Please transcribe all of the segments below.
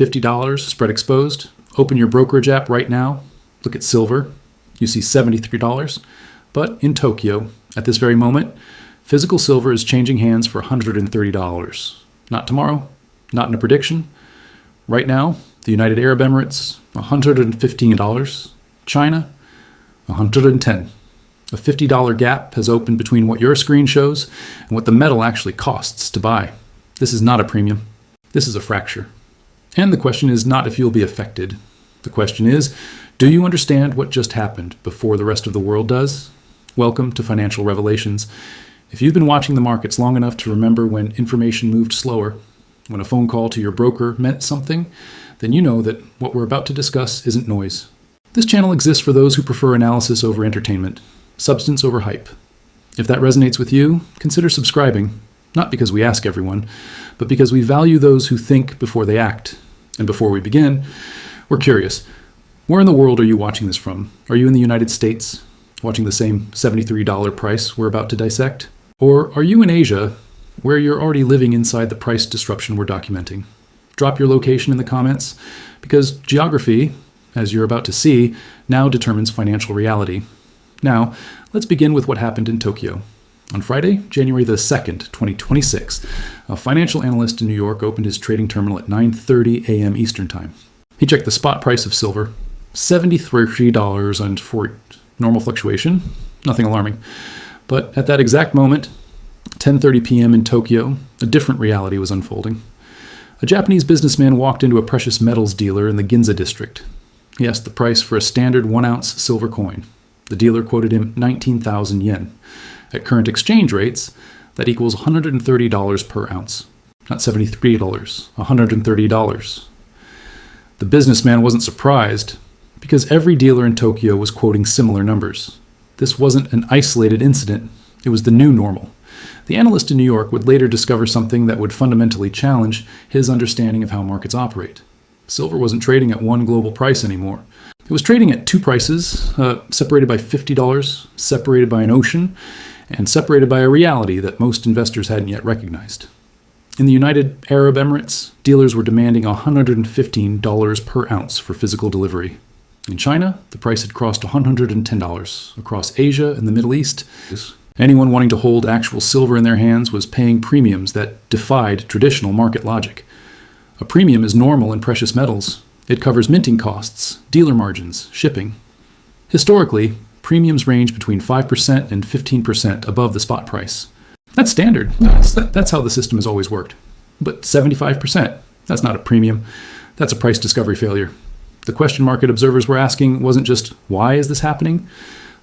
$50 spread exposed. Open your brokerage app right now. Look at silver. You see $73. But in Tokyo, at this very moment, physical silver is changing hands for $130. Not tomorrow, not in a prediction. Right now, the United Arab Emirates, $115. China, $110. A $50 gap has opened between what your screen shows and what the metal actually costs to buy. This is not a premium. This is a fracture. And the question is not if you'll be affected. The question is, do you understand what just happened before the rest of the world does? Welcome to Financial Revelations. If you've been watching the markets long enough to remember when information moved slower, when a phone call to your broker meant something, then you know that what we're about to discuss isn't noise. This channel exists for those who prefer analysis over entertainment, substance over hype. If that resonates with you, consider subscribing, not because we ask everyone, but because we value those who think before they act. And before we begin, we're curious. Where in the world are you watching this from? Are you in the United States, watching the same $73 price we're about to dissect? Or are you in Asia, where you're already living inside the price disruption we're documenting? Drop your location in the comments, because geography, as you're about to see, now determines financial reality. Now, let's begin with what happened in Tokyo. On Friday, January the 2nd, 2026, a financial analyst in New York opened his trading terminal at 9:30 a.m. Eastern Time. He checked the spot price of silver, $73 and for normal fluctuation, nothing alarming. But at that exact moment, 10:30 p.m. in Tokyo, a different reality was unfolding. A Japanese businessman walked into a precious metals dealer in the Ginza district. He asked the price for a standard 1-ounce silver coin. The dealer quoted him 19,000 yen. At current exchange rates, that equals $130 per ounce. Not $73, $130. The businessman wasn't surprised, because every dealer in Tokyo was quoting similar numbers. This wasn't an isolated incident, it was the new normal. The analyst in New York would later discover something that would fundamentally challenge his understanding of how markets operate. Silver wasn't trading at one global price anymore. It was trading at two prices, separated by $50, separated by an ocean, and separated by a reality that most investors hadn't yet recognized. In the United Arab Emirates, dealers were demanding $115 per ounce for physical delivery. In China, the price had crossed $110. Across Asia and the Middle East, anyone wanting to hold actual silver in their hands was paying premiums that defied traditional market logic. A premium is normal in precious metals. It covers minting costs, dealer margins, shipping. Historically, premiums range between 5% and 15% above the spot price. That's standard. That's how the system has always worked. But 75%, that's not a premium. That's a price discovery failure. The question market observers were asking wasn't just, why is this happening?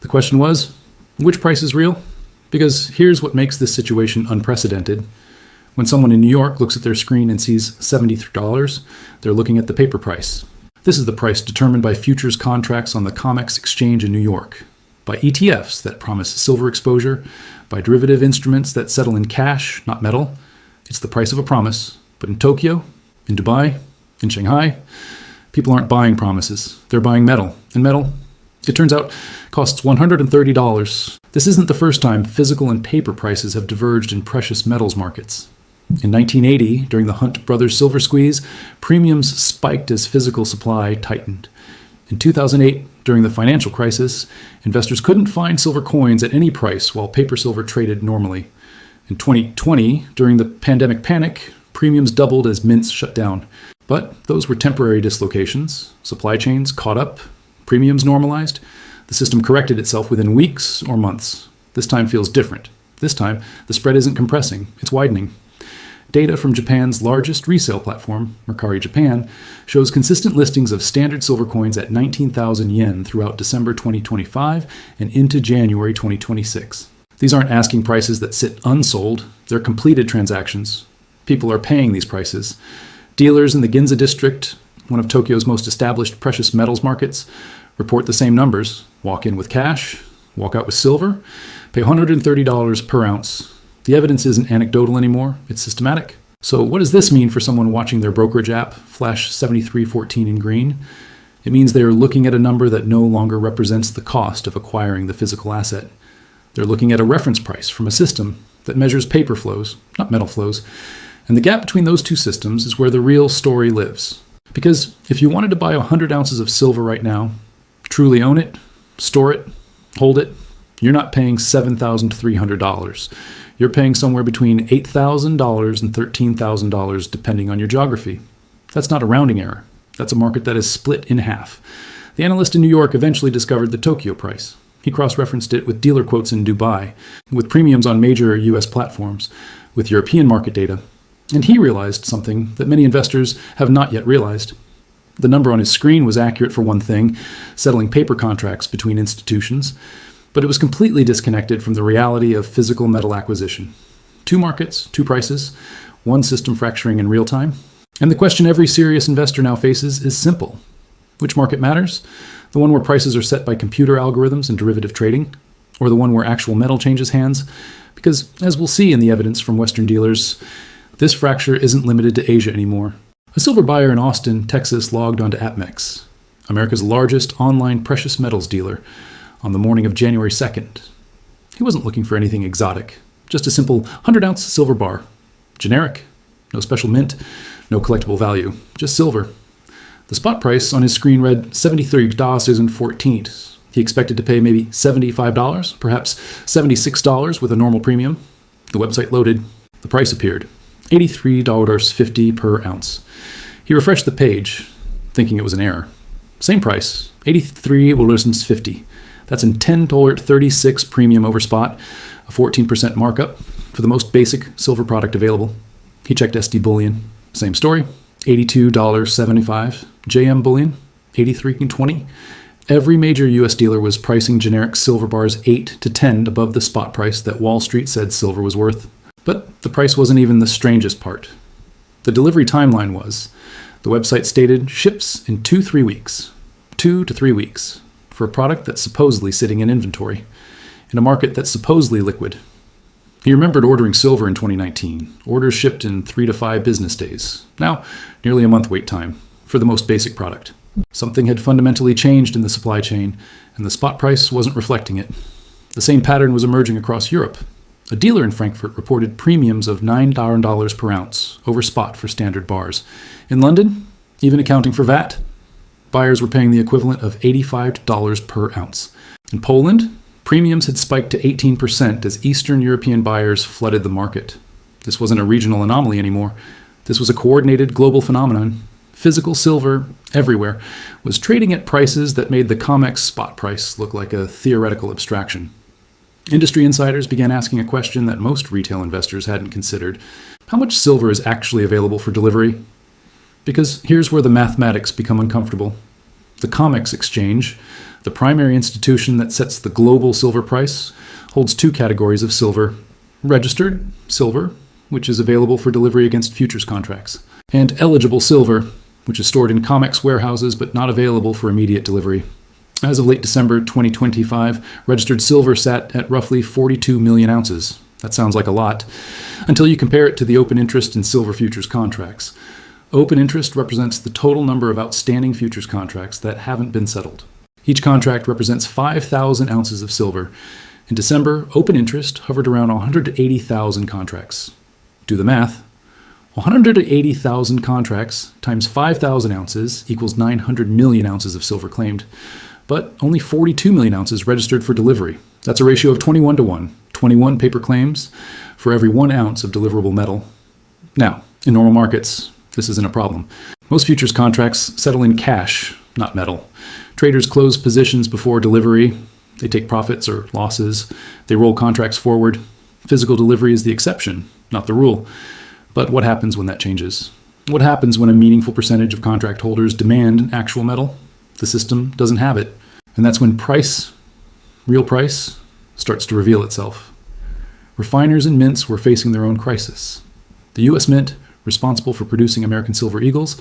The question was, which price is real? Because here's what makes this situation unprecedented. When someone in New York looks at their screen and sees $73, they're looking at the paper price. This is the price determined by futures contracts on the COMEX exchange in New York, by ETFs that promise silver exposure, by derivative instruments that settle in cash, not metal. It's the price of a promise. But in Tokyo, in Dubai, in Shanghai, people aren't buying promises. They're buying metal. And metal, it turns out, costs $130. This isn't the first time physical and paper prices have diverged in precious metals markets. In 1980, during the Hunt Brothers silver squeeze, premiums spiked as physical supply tightened. In 2008, during the financial crisis, investors couldn't find silver coins at any price while paper silver traded normally. In 2020, during the pandemic panic, premiums doubled as mints shut down. But those were temporary dislocations. Supply chains caught up, premiums normalized. The system corrected itself within weeks or months. This time feels different. This time, the spread isn't compressing, it's widening. Data from Japan's largest resale platform, Merkari Japan, shows consistent listings of standard silver coins at 19,000 yen throughout December 2025 and into January 2026. These aren't asking prices that sit unsold, they're completed transactions. People are paying these prices. Dealers in the Ginza district, one of Tokyo's most established precious metals markets, report the same numbers. Walk in with cash, walk out with silver, pay $130 per ounce. The evidence isn't anecdotal anymore, it's systematic. So what does this mean for someone watching their brokerage app flash 7314 in green? It means they're looking at a number that no longer represents the cost of acquiring the physical asset. They're looking at a reference price from a system that measures paper flows, not metal flows. And the gap between those two systems is where the real story lives. Because if you wanted to buy 100 ounces of silver right now, truly own it, store it, hold it, you're not paying $7,300. You're paying somewhere between $8,000 and $13,000 depending on your geography. That's not a rounding error. That's a market that is split in half. The analyst in New York eventually discovered the Tokyo price. He cross-referenced it with dealer quotes in Dubai, with premiums on major US platforms, with European market data. And he realized something that many investors have not yet realized. The number on his screen was accurate for one thing, settling paper contracts between institutions, but it was completely disconnected from the reality of physical metal acquisition. Two markets, two prices, one system fracturing in real time. And the question every serious investor now faces is simple. Which market matters? The one where prices are set by computer algorithms and derivative trading? Or the one where actual metal changes hands? Because, as we'll see in the evidence from Western dealers, this fracture isn't limited to Asia anymore. A silver buyer in Austin, Texas logged onto APMEX, America's largest online precious metals dealer, on the morning of January 2nd. He wasn't looking for anything exotic, just a simple 100-ounce silver bar. Generic, no special mint, no collectible value, just silver. The spot price on his screen read $73.14. He expected to pay maybe $75, perhaps $76 with a normal premium. The website loaded. The price appeared, $83.50 per ounce. He refreshed the page, thinking it was an error. Same price, $83.50. That's a $10.36 premium over spot, a 14% markup for the most basic silver product available. He checked SD Bullion. Same story, $82.75. JM Bullion, $83.20. Every major US dealer was pricing generic silver bars 8 to 10 above the spot price that Wall Street said silver was worth. But the price wasn't even the strangest part. The delivery timeline was, the website stated, ships in 2-3 weeks. 2 to 3 weeks. For a product that's supposedly sitting in inventory, in a market that's supposedly liquid. He remembered ordering silver in 2019. Orders shipped in 3 to 5 business days. Now, nearly a month wait time for the most basic product. Something had fundamentally changed in the supply chain, and the spot price wasn't reflecting it. The same pattern was emerging across Europe. A dealer in Frankfurt reported premiums of $9 per ounce over spot for standard bars. In London, even accounting for VAT, buyers were paying the equivalent of $85 per ounce. In Poland, premiums had spiked to 18% as Eastern European buyers flooded the market. This wasn't a regional anomaly anymore. This was a coordinated global phenomenon. Physical silver, everywhere, was trading at prices that made the COMEX spot price look like a theoretical abstraction. Industry insiders began asking a question that most retail investors hadn't considered. How much silver is actually available for delivery? Because here's where the mathematics become uncomfortable. The COMEX exchange, the primary institution that sets the global silver price, holds two categories of silver: registered silver, which is available for delivery against futures contracts, and eligible silver, which is stored in COMEX warehouses but not available for immediate delivery. As of late December 2025, registered silver sat at roughly 42 million ounces. That sounds like a lot, until you compare it to the open interest in silver futures contracts. Open interest represents the total number of outstanding futures contracts that haven't been settled. Each contract represents 5,000 ounces of silver. In December, open interest hovered around 180,000 contracts. Do the math. 180,000 contracts times 5,000 ounces equals 900 million ounces of silver claimed, but only 42 million ounces registered for delivery. That's a ratio of 21 to 1, 21 paper claims for every 1 ounce of deliverable metal. Now, in normal markets, this isn't a problem. Most futures contracts settle in cash, not metal. Traders close positions before delivery. They take profits or losses. They roll contracts forward. Physical delivery is the exception, not the rule. But what happens when that changes? What happens when a meaningful percentage of contract holders demand actual metal? The system doesn't have it. And that's when price, real price, starts to reveal itself. Refiners and mints were facing their own crisis. The U.S. Mint, responsible for producing American Silver Eagles,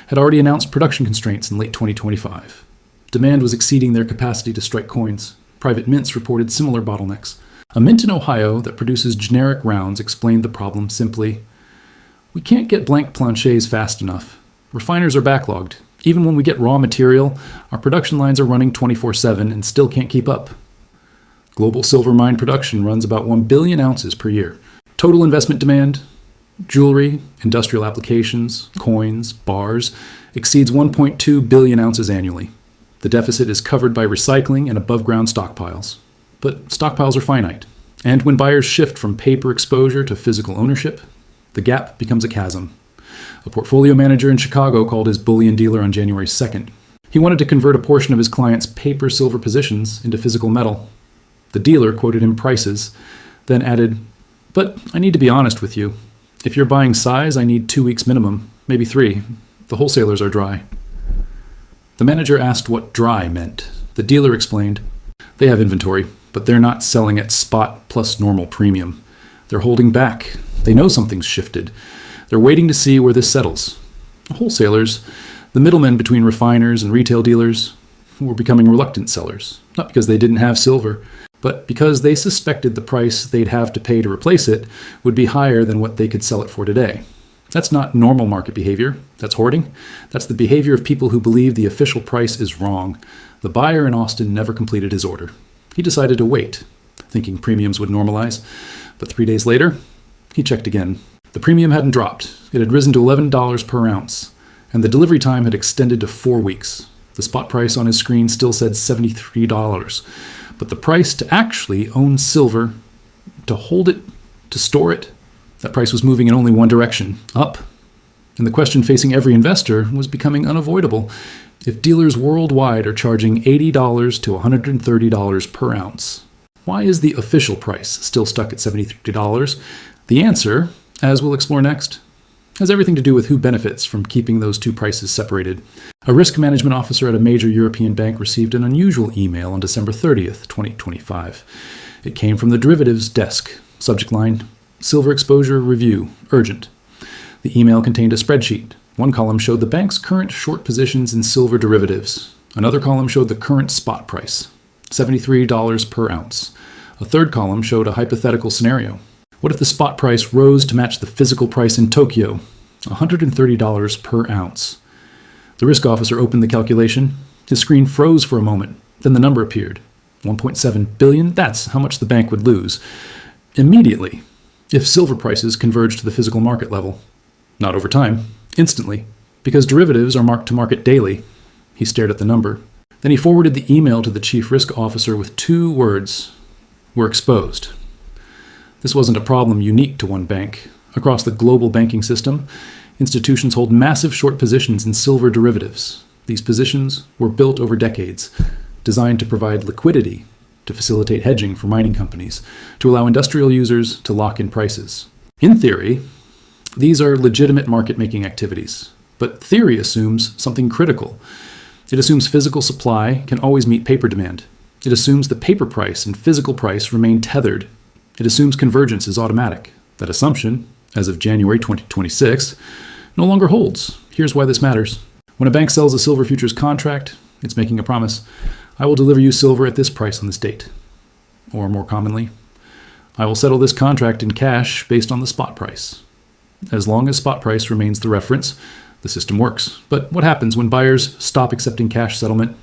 had already announced production constraints in late 2025. Demand was exceeding their capacity to strike coins. Private mints reported similar bottlenecks. A mint in Ohio that produces generic rounds explained the problem simply: we can't get blank planchets fast enough. Refiners are backlogged. Even when we get raw material, our production lines are running 24/7 and still can't keep up. Global silver mine production runs about 1 billion ounces per year. Total investment demand, jewelry, industrial applications, coins, bars, exceeds 1.2 billion ounces annually. The deficit is covered by recycling and above-ground stockpiles. But stockpiles are finite, and when buyers shift from paper exposure to physical ownership, the gap becomes a chasm. A portfolio manager in Chicago called his bullion dealer on January 2nd. He wanted to convert a portion of his client's paper silver positions into physical metal. The dealer quoted him prices, then added, "But I need to be honest with you. If you're buying size, I need 2 weeks minimum, maybe 3. The wholesalers are dry." The manager asked what dry meant. The dealer explained, "They have inventory, but they're not selling at spot plus normal premium. They're holding back. They know something's shifted. They're waiting to see where this settles." Wholesalers, the middlemen between refiners and retail dealers, were becoming reluctant sellers, not because they didn't have silver, but because they suspected the price they'd have to pay to replace it would be higher than what they could sell it for today. That's not normal market behavior. That's hoarding. That's the behavior of people who believe the official price is wrong. The buyer in Austin never completed his order. He decided to wait, thinking premiums would normalize. But 3 days later, he checked again. The premium hadn't dropped. It had risen to $11 per ounce, and the delivery time had extended to 4 weeks. The spot price on his screen still said $73, but the price to actually own silver, to hold it, to store it, that price was moving in only one direction, up. And the question facing every investor was becoming unavoidable. If dealers worldwide are charging $80 to $130 per ounce, why is the official price still stuck at $73? The answer, as we'll explore next, has everything to do with who benefits from keeping those two prices separated. A risk management officer at a major European bank received an unusual email on December 30th, 2025. It came from the derivatives desk. Subject line, "Silver exposure review, urgent." The email contained a spreadsheet. One column showed the bank's current short positions in silver derivatives. Another column showed the current spot price, $73 per ounce. A third column showed a hypothetical scenario. What if the spot price rose to match the physical price in Tokyo, $130 per ounce? The risk officer opened the calculation. His screen froze for a moment. Then the number appeared. 1.7 billion? That's how much the bank would lose immediately if silver prices converged to the physical market level. Not over time, instantly, because derivatives are marked to market daily. He stared at the number. Then he forwarded the email to the chief risk officer with 2 words. "We're exposed." This wasn't a problem unique to one bank. Across the global banking system, institutions hold massive short positions in silver derivatives. These positions were built over decades, designed to provide liquidity, to facilitate hedging for mining companies, to allow industrial users to lock in prices. In theory, these are legitimate market-making activities, but theory assumes something critical. It assumes physical supply can always meet paper demand. It assumes the paper price and physical price remain tethered. It assumes convergence is automatic. That assumption, as of January 2026, no longer holds. Here's why this matters. When a bank sells a silver futures contract, it's making a promise. "I will deliver you silver at this price on this date." Or more commonly, "I will settle this contract in cash based on the spot price." As long as spot price remains the reference, the system works. But what happens when buyers stop accepting cash settlement?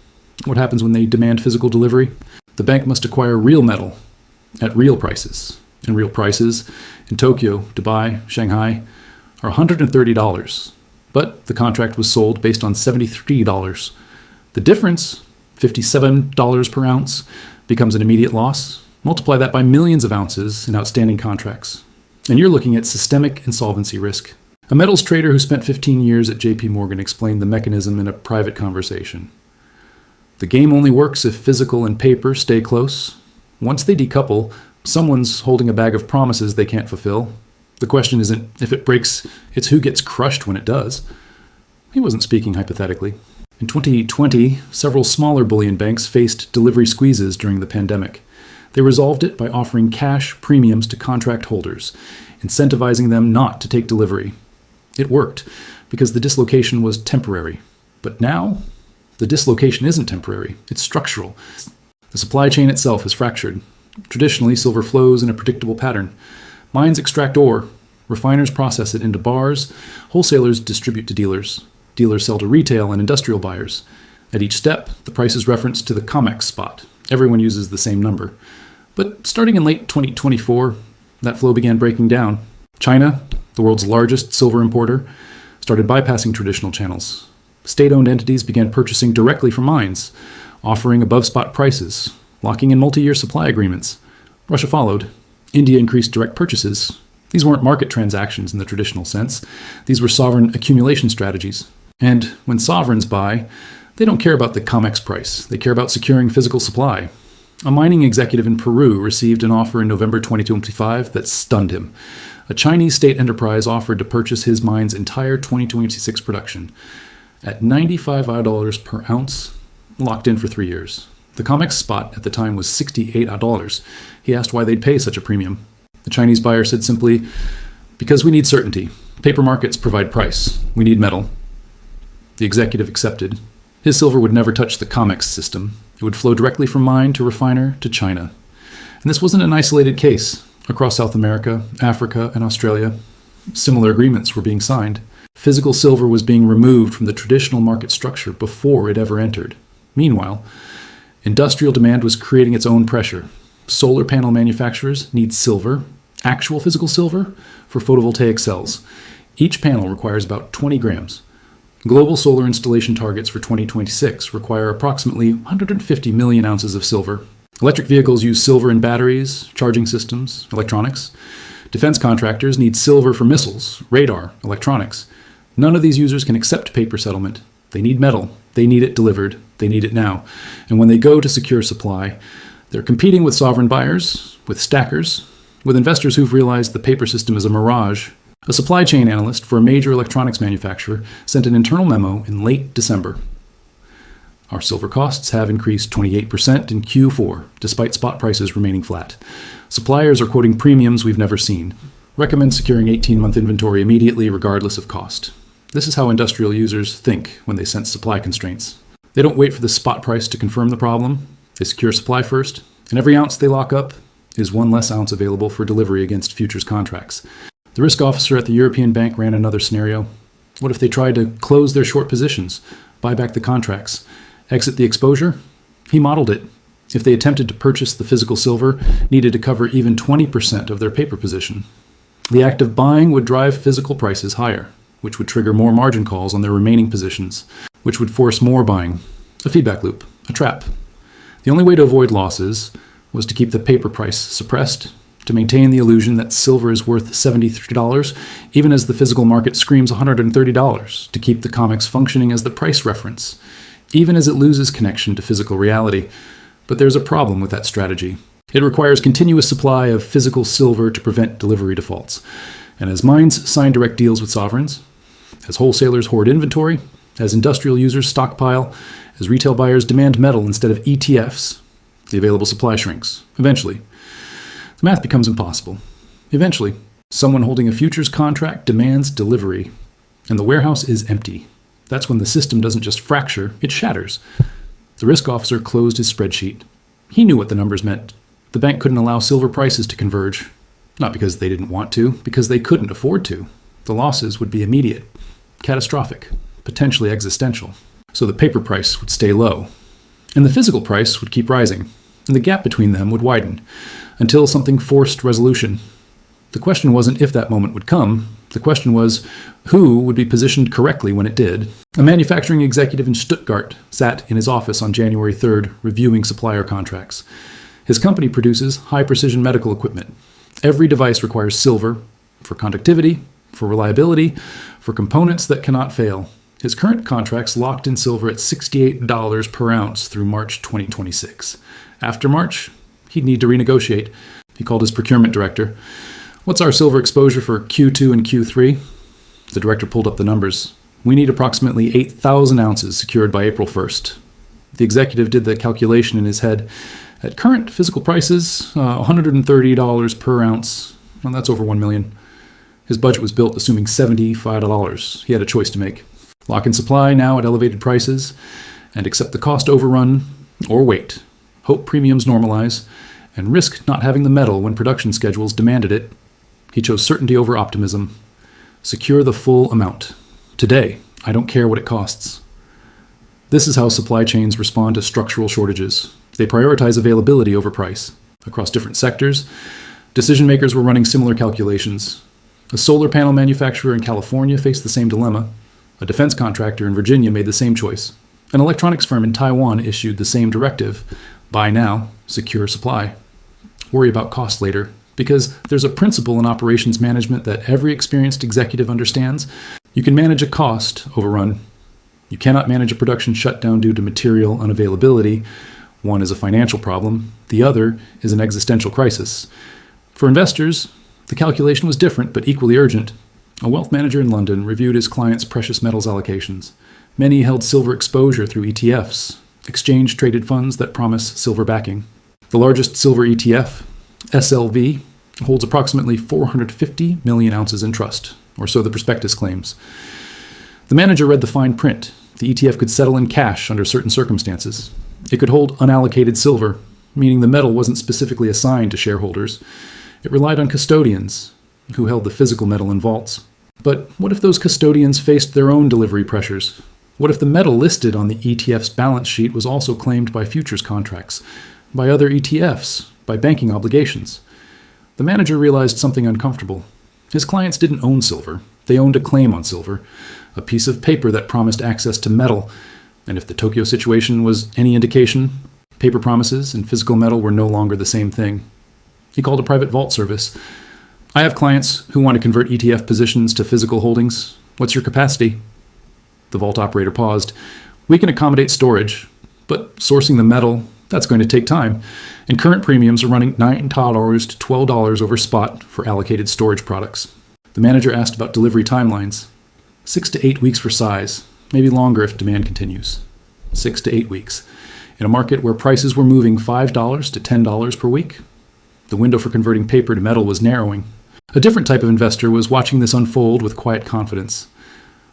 What happens when they demand physical delivery? The bank must acquire real metal at real prices. And real prices in Tokyo, Dubai, Shanghai are $130. But the contract was sold based on $73. The difference, $57 per ounce, becomes an immediate loss. Multiply that by millions of ounces in outstanding contracts, and you're looking at systemic insolvency risk. A metals trader who spent 15 years at JP Morgan explained the mechanism in a private conversation. The game only works if physical and paper stay close. Once they decouple, someone's holding a bag of promises they can't fulfill. The question isn't if it breaks, it's who gets crushed when it does. He wasn't speaking hypothetically. In 2020, several smaller bullion banks faced delivery squeezes during the pandemic. They resolved it by offering cash premiums to contract holders, incentivizing them not to take delivery. It worked because the dislocation was temporary. But now, the dislocation isn't temporary, it's structural. The supply chain itself is fractured. Traditionally, silver flows in a predictable pattern. Mines extract ore, refiners process it into bars, wholesalers distribute to dealers. Dealers sell to retail and industrial buyers. At each step, the price is referenced to the COMEX spot. Everyone uses the same number. But starting in late 2024, that flow began breaking down. China, the world's largest silver importer, started bypassing traditional channels. State-owned entities began purchasing directly from mines, offering above-spot prices, locking in multi-year supply agreements. Russia followed. India increased direct purchases. These weren't market transactions in the traditional sense. These were sovereign accumulation strategies. And when sovereigns buy, they don't care about the COMEX price. They care about securing physical supply. A mining executive in Peru received an offer in November 2025 that stunned him. A Chinese state enterprise offered to purchase his mine's entire 2026 production at $95 per ounce, locked in for 3 years. The COMEX spot at the time was $68. He asked why they'd pay such a premium. The Chinese buyer said simply, "Because we need certainty. Paper markets provide price. We need metal." The executive accepted. His silver would never touch the COMEX system. It would flow directly from mine to refiner to China. And this wasn't an isolated case. Across South America, Africa, and Australia, similar agreements were being signed. Physical silver was being removed from the traditional market structure before it ever entered. Meanwhile, industrial demand was creating its own pressure. Solar panel manufacturers need silver, actual physical silver, for photovoltaic cells. Each panel requires about 20 grams. Global solar installation targets for 2026 require approximately 150 million ounces of silver. Electric vehicles use silver in batteries, charging systems, electronics. Defense contractors need silver for missiles, radar, electronics. None of these users can accept paper settlement. They need metal. They need it delivered. They need it now. And when they go to secure supply, they're competing with sovereign buyers, with stackers, with investors who've realized the paper system is a mirage. A supply chain analyst for a major electronics manufacturer sent an internal memo in late December. Our silver costs have increased 28% in Q4, despite spot prices remaining flat. Suppliers are quoting premiums we've never seen. Recommend securing 18-month inventory immediately, regardless of cost. This is how industrial users think when they sense supply constraints. They don't wait for the spot price to confirm the problem. They secure supply first, and every ounce they lock up is one less ounce available for delivery against futures contracts. The risk officer at the European bank ran another scenario. What if they tried to close their short positions, buy back the contracts, exit the exposure? He modeled it. If they attempted to purchase the physical silver, needed to cover even 20% of their paper position. The act of buying would drive physical prices higher, which would trigger more margin calls on their remaining positions, which would force more buying. A feedback loop, a trap. The only way to avoid losses was to keep the paper price suppressed, to maintain the illusion that silver is worth $73, even as the physical market screams $130, to keep the COMEX functioning as the price reference, even as it loses connection to physical reality. But there's a problem with that strategy. It requires continuous supply of physical silver to prevent delivery defaults. And as mines sign direct deals with sovereigns, as wholesalers hoard inventory, as industrial users stockpile, as retail buyers demand metal instead of ETFs, the available supply shrinks. Eventually, the math becomes impossible. Eventually, someone holding a futures contract demands delivery, and the warehouse is empty. That's when the system doesn't just fracture, it shatters. The risk officer closed his spreadsheet. He knew what the numbers meant. The bank couldn't allow silver prices to converge. Not because they didn't want to, because they couldn't afford to. The losses would be immediate, catastrophic, potentially existential. So the paper price would stay low, and the physical price would keep rising, and the gap between them would widen, until something forced resolution. The question wasn't if that moment would come. The question was who would be positioned correctly when it did. A manufacturing executive in Stuttgart sat in his office on January 3rd, reviewing supplier contracts. His company produces high-precision medical equipment. Every device requires silver for conductivity, for reliability, for components that cannot fail. His current contracts locked in silver at $68 per ounce through March 2026. After March, he'd need to renegotiate. He called his procurement director. "What's our silver exposure for Q2 and Q3? The director pulled up the numbers. "We need approximately 8,000 ounces secured by April 1st. The executive did the calculation in his head. At current physical prices, $130 per ounce. Well, that's over $1 million. His budget was built assuming $75. He had a choice to make. Lock in supply now at elevated prices and accept the cost overrun, or wait, hope premiums normalize, and risk not having the metal when production schedules demanded it. He chose certainty over optimism. Secure the full amount. Today, I don't care what it costs. This is how supply chains respond to structural shortages. They prioritize availability over price. Across different sectors, decision makers were running similar calculations. A solar panel manufacturer in California faced the same dilemma. A defense contractor in Virginia made the same choice. An electronics firm in Taiwan issued the same directive: buy now, secure supply. Worry about cost later, because there's a principle in operations management that every experienced executive understands. You can manage a cost overrun. You cannot manage a production shutdown due to material unavailability. One is a financial problem, the other is an existential crisis. For investors, the calculation was different but equally urgent. A wealth manager in London reviewed his clients' precious metals allocations. Many held silver exposure through ETFs, exchange-traded funds that promise silver backing. The largest silver ETF, SLV, holds approximately 450 million ounces in trust, or so the prospectus claims. The manager read the fine print. The ETF could settle in cash under certain circumstances. It could hold unallocated silver, meaning the metal wasn't specifically assigned to shareholders. It relied on custodians, who held the physical metal in vaults. But what if those custodians faced their own delivery pressures? What if the metal listed on the ETF's balance sheet was also claimed by futures contracts, by other ETFs, by banking obligations? The manager realized something uncomfortable. His clients didn't own silver. They owned a claim on silver, a piece of paper that promised access to metal. And if the Tokyo situation was any indication, paper promises and physical metal were no longer the same thing. He called a private vault service. I have clients who want to convert ETF positions to physical holdings. What's your capacity? The vault operator paused. We can accommodate storage, but sourcing the metal, that's going to take time. And current premiums are running $9 to $12 over spot for allocated storage products. The manager asked about delivery timelines. 6 to 8 weeks for size, maybe longer if demand continues. 6 to 8 weeks. In a market where prices were moving $5 to $10 per week, the window for converting paper to metal was narrowing. A different type of investor was watching this unfold with quiet confidence.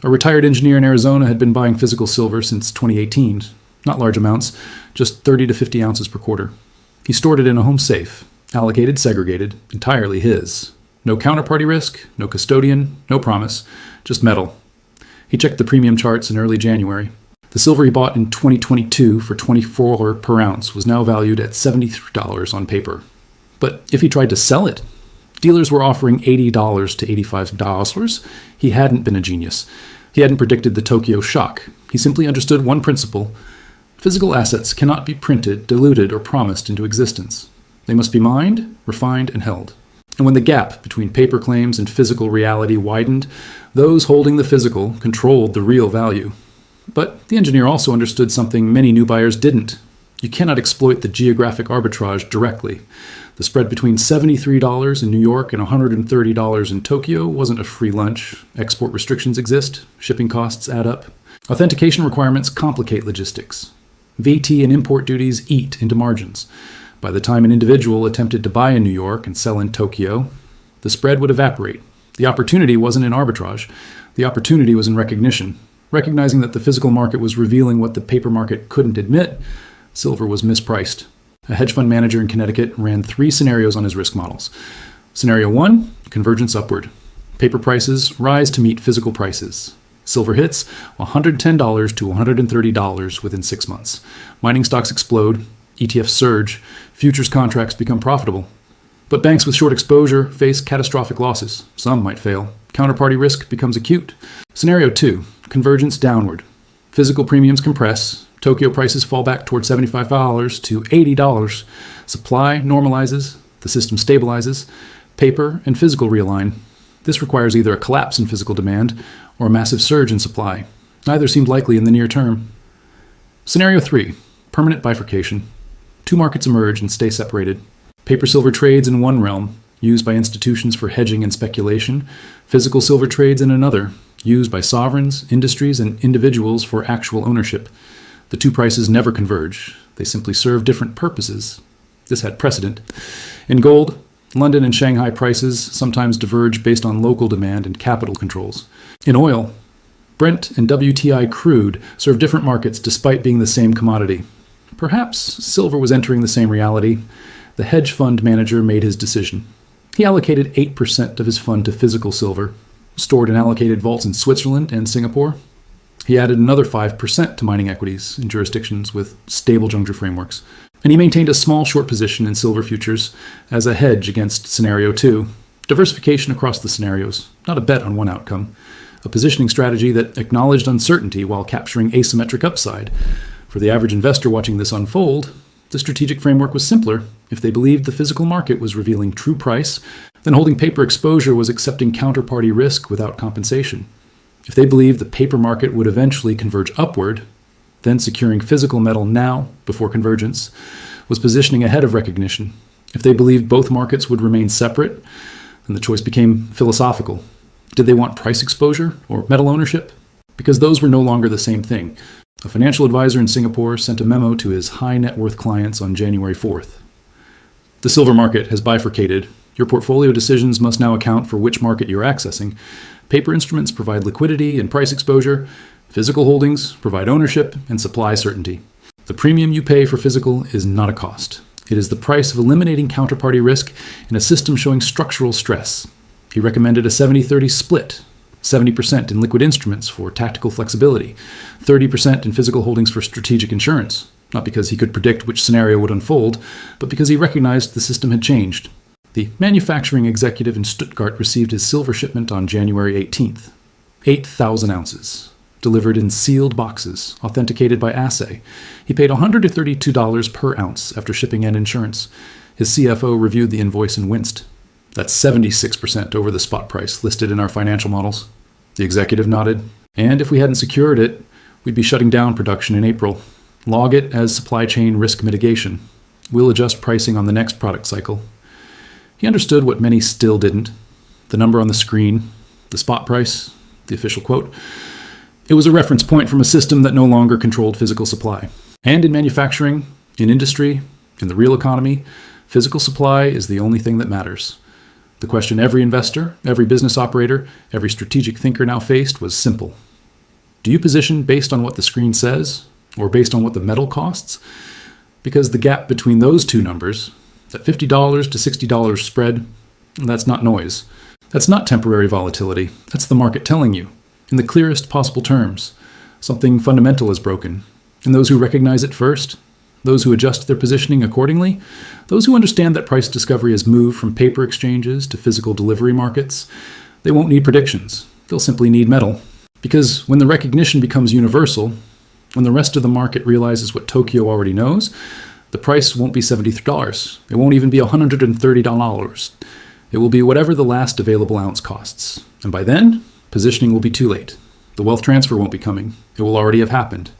A retired engineer in Arizona had been buying physical silver since 2018. Not large amounts, just 30 to 50 ounces per quarter. He stored it in a home safe, allocated, segregated, entirely his. No counterparty risk, no custodian, no promise, just metal. He checked the premium charts in early January. The silver he bought in 2022 for $24 per ounce was now valued at $73 on paper. But if he tried to sell it, dealers were offering $80 to $85. He hadn't been a genius. He hadn't predicted the Tokyo shock. He simply understood one principle. Physical assets cannot be printed, diluted, or promised into existence. They must be mined, refined, and held. And when the gap between paper claims and physical reality widened, those holding the physical controlled the real value. But the engineer also understood something many new buyers didn't. You cannot exploit the geographic arbitrage directly. The spread between $73 in New York and $130 in Tokyo wasn't a free lunch. Export restrictions exist. Shipping costs add up. Authentication requirements complicate logistics. VAT and import duties eat into margins. By the time an individual attempted to buy in New York and sell in Tokyo, the spread would evaporate. The opportunity wasn't in arbitrage. The opportunity was in recognition. Recognizing that the physical market was revealing what the paper market couldn't admit, silver was mispriced. A hedge fund manager in Connecticut ran 3 scenarios on his risk models. Scenario 1, convergence upward. Paper prices rise to meet physical prices. Silver hits $110 to $130 within 6 months. Mining stocks explode. ETFs surge. Futures contracts become profitable. But banks with short exposure face catastrophic losses. Some might fail. Counterparty risk becomes acute. Scenario 2, convergence downward. Physical premiums compress. Tokyo prices fall back toward $75 to $80. Supply normalizes. The system stabilizes. Paper and physical realign. This requires either a collapse in physical demand or a massive surge in supply. Neither seemed likely in the near term. Scenario 3, permanent bifurcation. 2 markets emerge and stay separated. Paper silver trades in one realm, used by institutions for hedging and speculation. Physical silver trades in another, used by sovereigns, industries, and individuals for actual ownership. The 2 prices never converge. They simply serve different purposes. This had precedent. In gold, London and Shanghai prices sometimes diverge based on local demand and capital controls. In oil, Brent and WTI crude serve different markets despite being the same commodity. Perhaps silver was entering the same reality. The hedge fund manager made his decision. He allocated 8% of his fund to physical silver, stored in allocated vaults in Switzerland and Singapore. He added another 5% to mining equities in jurisdictions with stable juncture frameworks. And he maintained a small short position in silver futures as a hedge against scenario 2. Diversification across the scenarios, not a bet on one outcome. a positioning strategy that acknowledged uncertainty while capturing asymmetric upside. For the average investor watching this unfold, the strategic framework was simpler. If they believed the physical market was revealing true price, then holding paper exposure was accepting counterparty risk without compensation. If they believed the paper market would eventually converge upward, then securing physical metal now, before convergence, was positioning ahead of recognition. If they believed both markets would remain separate, then the choice became philosophical. Did they want price exposure or metal ownership? Because those were no longer the same thing. A financial advisor in Singapore sent a memo to his high net worth clients on January 4th. The silver market has bifurcated. Your portfolio decisions must now account for which market you're accessing. Paper instruments provide liquidity and price exposure. Physical holdings provide ownership and supply certainty. The premium you pay for physical is not a cost. It is the price of eliminating counterparty risk in a system showing structural stress. He recommended a 70-30 split, 70% in liquid instruments for tactical flexibility, 30% in physical holdings for strategic insurance, not because he could predict which scenario would unfold, but because he recognized the system had changed. The manufacturing executive in Stuttgart received his silver shipment on January 18th, 8,000 ounces, delivered in sealed boxes, authenticated by assay. He paid $132 per ounce after shipping and insurance. His CFO reviewed the invoice and winced. That's 76% over the spot price listed in our financial models. The executive nodded. And if we hadn't secured it, we'd be shutting down production in April. Log it as supply chain risk mitigation. We'll adjust pricing on the next product cycle. He understood what many still didn't. The number on the screen, the spot price, the official quote. It was a reference point from a system that no longer controlled physical supply. And in manufacturing, in industry, in the real economy, physical supply is the only thing that matters. The question every investor, every business operator, every strategic thinker now faced was simple. Do you position based on what the screen says, or based on what the metal costs? Because the gap between those two numbers, that $50 to $60 spread, that's not noise. That's not temporary volatility. That's the market telling you, in the clearest possible terms, something fundamental is broken. And those who recognize it first, those who adjust their positioning accordingly, those who understand that price discovery has moved from paper exchanges to physical delivery markets, they won't need predictions. They'll simply need metal. Because when the recognition becomes universal, when the rest of the market realizes what Tokyo already knows, the price won't be $73. It won't even be $130. It will be whatever the last available ounce costs. And by then, positioning will be too late. The wealth transfer won't be coming. It will already have happened.